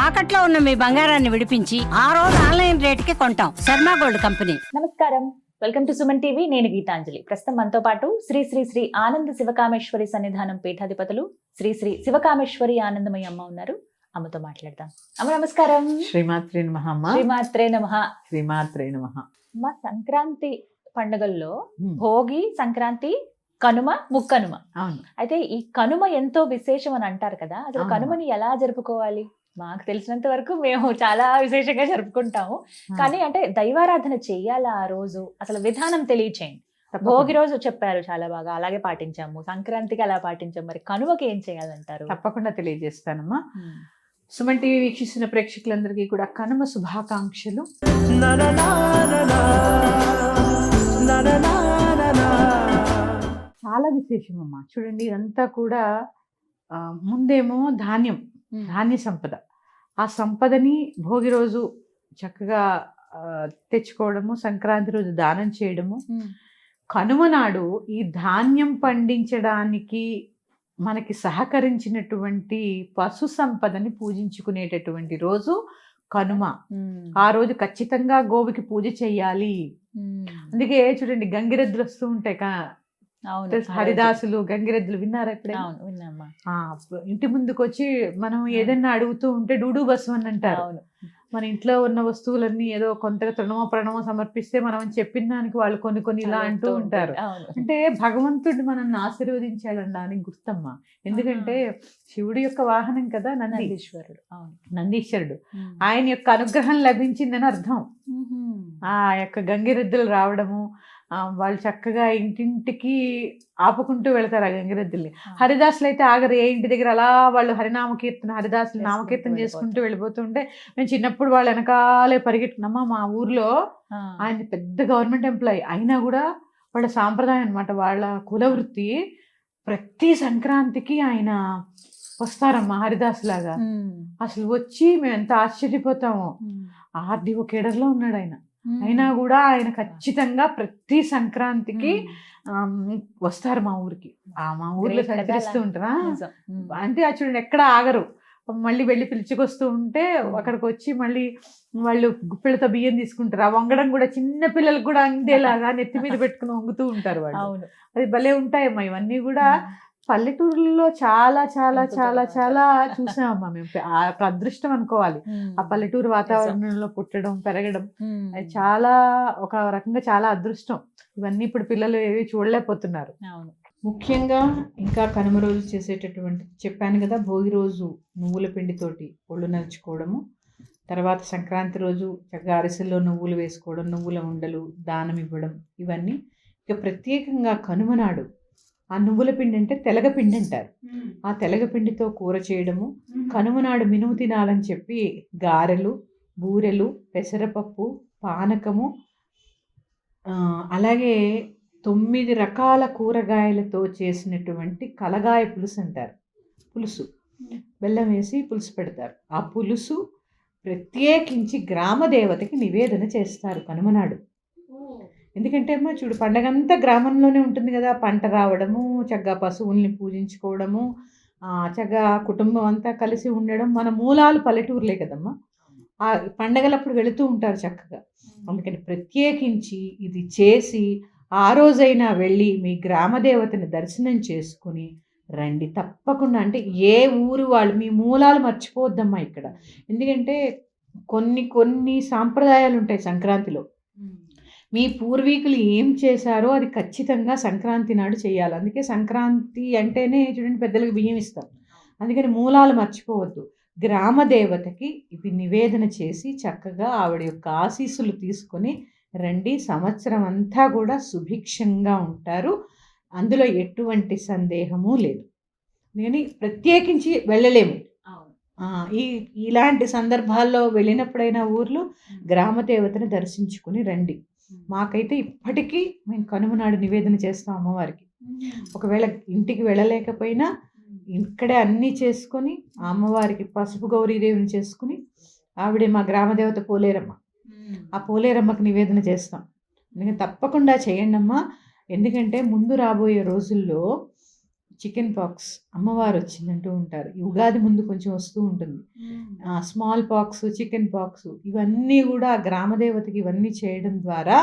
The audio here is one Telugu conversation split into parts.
తాకట్లో ఉన్న మీ బంగారాన్ని విడిపించి ఆ రోజు ఆన్లైన్ రేటుకి కొంటాం. Sharma gold company. నమస్కారం, వెల్కమ్ టు సుమన్ టీవీ. నేను గీతాంజలి. ప్రస్తుతం మనతో పాటు శ్రీ శ్రీ శ్రీ ఆనంద శివకామేశ్వరి సన్నిధానం పీఠాధిపతులు శ్రీ శ్రీ శివకామేశ్వరి ఆనందమయ్య అమ్మ ఉన్నారు. అమ్మతో మాట్లాడదాం. అమ్మ నమస్కారం. శ్రీమాత్రే నమః. శ్రీమాత్రే నమః. శ్రీమాత్రే నమః. మా సంక్రాంతి పండుగల్లో భోగి, సంక్రాంతి, కనుమ, ముక్కనుమ. అవును. అయితే ఈ కనుమ ఎంతో విశేషం అని అంటారు కదా, అసలు కనుమని ఎలా జరుపుకోవాలి? మాకు తెలిసినంత వరకు మేము చాలా విశేషంగా జరుపుకుంటాము. కానీ అంటే దైవారాధన చెయ్యాలా ఆ రోజు? అసలు విధానం తెలియచేయండి. భోగి రోజు చెప్పారు చాలా బాగా, అలాగే పాటించాము. సంక్రాంతికి అలా పాటించాము. మరి కనుమకి ఏం చేయాలంటారు? తప్పకుండా తెలియజేస్తానమ్మా. సుమన్ టీవీ వీక్షిస్తున్న ప్రేక్షకులందరికీ కూడా కనుమ శుభాకాంక్షలు. చాలా విశేషం అమ్మా. చూడండి, ఇదంతా కూడా ముందేమో ధాన్య సంపద. ఆ సంపదని భోగి రోజు చక్కగా తెచ్చుకోవడము, సంక్రాంతి రోజు దానం చేయడము. కనుమ నాడు ఈ ధాన్యం పండించడానికి మనకి సహకరించినటువంటి పశు సంపదని పూజించుకునేటటువంటి రోజు కనుమ. ఆ రోజు ఖచ్చితంగా గోవుకి పూజ చెయ్యాలి. అందుకే చూడండి, గంగిరెద్దులు వస్తూ ఉంటాయి. హరిదాసులు గంగిరెద్దులు విన్నారా ఎప్పుడే? ఇంటి ముందుకు వచ్చి మనం ఏదైనా అడుగుతూ ఉంటే డూడు బస్సు అని అంటారు. మన ఇంట్లో ఉన్న వస్తువులన్నీ ఏదో కొంతగా ప్రణమో సమర్పిస్తే మనం చెప్పిన దానికి వాళ్ళు కొన్ని ఇలా అంటూ ఉంటారు. అంటే భగవంతుడిని మనల్ని ఆశీర్వదించాడనడానికి గుర్తమ్మా. ఎందుకంటే శివుడి యొక్క వాహనం కదా నందీశ్వరుడు. ఆయన యొక్క అనుగ్రహం లభించిందని అర్థం. ఆ యొక్క గంగిరెద్దులు రావడము, వాళ్ళు చక్కగా ఇంటింటికి ఆపుకుంటూ వెళ్తారు ఆ గంగిరెద్దుల్ని. హరిదాసులు అయితే ఆగరు. ఏ ఇంటి దగ్గర అలా వాళ్ళు హరిదాసులు నామకీర్తన చేసుకుంటూ వెళ్ళిపోతుంటే మేము చిన్నప్పుడు వాళ్ళు వెనకాలే పరిగెట్టుకున్నామా. మా ఊర్లో ఆయన పెద్ద గవర్నమెంట్ ఎంప్లాయీ అయినా కూడా వాళ్ళ సాంప్రదాయం అనమాట, వాళ్ళ కులవృత్తి. ప్రతి సంక్రాంతికి ఆయన వస్తారమ్మా హరిదాసులాగా. అసలు వచ్చి మేము ఎంత ఆశ్చర్యపోతాము. ఆర్డీఓ కేడర్లో ఉన్నాడు ఆయన. అయినా కూడా ఆయన ఖచ్చితంగా ప్రతి సంక్రాంతికి వస్తారు మా ఊరికి. మా ఊర్లో సంచరిస్తూ ఉంటారా. అంటే చూడండి, ఎక్కడ ఆగరు. మళ్ళీ వెళ్ళి పిలుచుకొస్తూ ఉంటే అక్కడికి వచ్చి మళ్ళీ వాళ్ళు గుప్పెళ్ళతో బియ్యం తీసుకుంటారు. ఆ వంగడం కూడా చిన్న పిల్లలకు కూడా అందేలాగా నెత్తి మీద పెట్టుకుని వంగుతూ ఉంటారు వాళ్ళు. అది భలే ఉంటాయమ్మా. ఇవన్నీ కూడా పల్లెటూరులో చాలా చాలా చాలా చాలా చూసామమ్మా మేము. ఆ అదృష్టం అనుకోవాలి. ఆ పల్లెటూరు వాతావరణంలో పుట్టడం, పెరగడం అది చాలా ఒక రకంగా చాలా అదృష్టం. ఇవన్నీ ఇప్పుడు పిల్లలు ఏవి చూడలేకపోతున్నారు. ముఖ్యంగా ఇంకా కనుమ రోజు చేసేటటువంటి చెప్పాను కదా, భోగి రోజు నువ్వుల పిండితోటి ఒళ్ళు నలుచుకోవడము, తర్వాత సంక్రాంతి రోజు చక్కగా అరిసెల్లో నువ్వులు వేసుకోవడం, నువ్వుల ఉండలు దానం ఇవ్వడం, ఇవన్నీ. ఇక ప్రత్యేకంగా కనుమ నాడు ఆ నువ్వుల పిండి అంటే తెలగపిండి అంటారు. ఆ తెలగపిండితో కూర చేయడము, కనుమనాడు మినుము తినాలని చెప్పి గారెలు, బూరెలు, పెసరపప్పు, పానకము, అలాగే 9 రకాల కూరగాయలతో చేసినటువంటి కలగాయ పులుసు అంటారు. పులుసు బెల్లం వేసి పులుసు పెడతారు. ఆ పులుసు ప్రత్యేకించి గ్రామ దేవతకి నివేదన చేస్తారు కనుమనాడు. ఎందుకంటే అమ్మా చూడు, పండగంతా గ్రామంలోనే ఉంటుంది కదా. పంట రావడము, చక్కగా పశువుల్ని పూజించుకోవడము, చక్కగా కుటుంబం అంతా కలిసి ఉండడం. మన మూలాలు పల్లెటూరులే కదమ్మా. ఆ పండగలప్పుడు వెళుతూ ఉంటారు చక్కగా. అందుకని ప్రత్యేకించి ఇది చేసి ఆ రోజైనా వెళ్ళి మీ గ్రామదేవతని దర్శనం చేసుకుని రండి తప్పకుండా. అంటే ఏ ఊరు వాళ్ళు, మీ మూలాలు మర్చిపోవద్దమ్మా ఇక్కడ. ఎందుకంటే కొన్ని సాంప్రదాయాలు ఉంటాయి సంక్రాంతిలో. మీ పూర్వీకులు ఏం చేశారో అది ఖచ్చితంగా సంక్రాంతి నాడు చేయాలి. అందుకే సంక్రాంతి అంటేనే చూడండి, పెద్దలకు బియ్యం ఇస్తాం. అందుకని మూలాలు మర్చిపోవద్దు. గ్రామ దేవతకి ఇవి నివేదన చేసి చక్కగా ఆవిడ యొక్క ఆశీస్సులు తీసుకొని రండి. సంవత్సరం అంతా కూడా సుభిక్షంగా ఉంటారు. అందులో ఎటువంటి సందేహము లేదు. నేను ప్రత్యేకించి వెళ్ళలేము. ఇలాంటి సందర్భాల్లో వెళ్ళినప్పుడైనా ఊర్లో గ్రామ దేవతని దర్శించుకుని రండి. మాకైతే ఇప్పటికీ మేము కనుమనాడు నివేదన చేస్తాం అమ్మవారికి. ఒకవేళ ఇంటికి వెళ్ళలేకపోయినా ఇక్కడే అన్నీ చేసుకొని అమ్మవారికి పసుపు గౌరీదేవిని చేసుకుని, ఆవిడే మా గ్రామదేవత పోలేరమ్మ, ఆ పోలేరమ్మకి నివేదన చేస్తాం. అందుకని తప్పకుండా చేయండి అమ్మా. ఎందుకంటే ముందు రాబోయే రోజుల్లో చికెన్ పాక్స్ అమ్మవారు వచ్చిందంటూ ఉంటారు. ఈ ఉగాది ముందు కొంచెం వస్తూ ఉంటుంది. స్మాల్ పాక్స్, చికెన్ పాక్స్ ఇవన్నీ కూడా ఆ గ్రామదేవతకి ఇవన్నీ చేయడం ద్వారా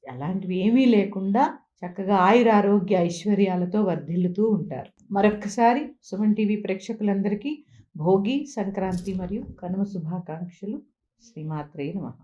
అలాంటివి ఏమీ లేకుండా చక్కగా ఆయురారోగ్య ఐశ్వర్యాలతో వర్ధిల్లుతూ ఉంటారు. మరొక్కసారి సుమన్ టీవీ ప్రేక్షకులందరికీ భోగి, సంక్రాంతి మరియు కనుమ శుభాకాంక్షలు. శ్రీమాత్రే నమః.